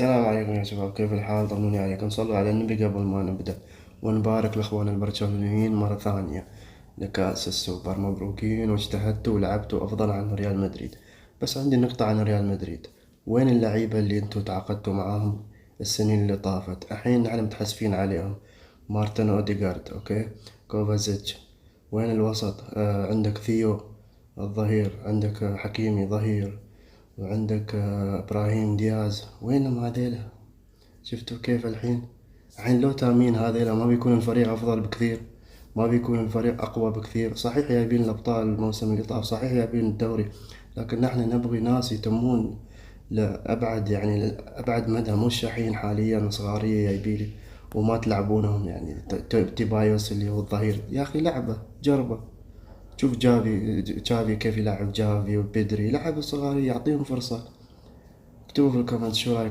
السلام عليكم يا شباب، كيف الحال؟ طمنوني عليكم. صلوا على النبي قبل ما نبدأ، ونبارك الإخوان البرشلونيين مرة ثانية لكأس السوبر. مبروكين، واجتهدتوا ولعبتوا أفضل عن ريال مدريد. بس عندي نقطة عن ريال مدريد: وين اللعيبة اللي انتوا تعاقدتوا معاهم السنين اللي طافت؟ الحين نحن متحسفين عليهم. مارتن أوديغارد، أوكي، كوفازيتش. وين الوسط؟ عندك ثيو الظهير، عندك حكيمي ظهير، وعندك إبراهيم دياز. وينهم هذيلا؟ شفتوا كيف الحين لو تامين هذيلا ما بيكون الفريق أفضل بكثير؟ ما بيكون الفريق أقوى بكثير؟ صحيح جايبين الأبطال الموسم اللي طاف، صحيح جايبين الدوري، لكن نحن نبغي ناس يتمون لأبعد، يعني لأبعد مدى. مش شحين حاليا صغارية جايبيلي وما تلعبونهم. يعني تيبايوس اللي هو الظهير، يا أخي لعبة جربة. شوف جافي كيف يلعب، جافي وبدري، لعب الصغار يعطيهم فرصة. اكتبوا في الكومنت شو رايكم.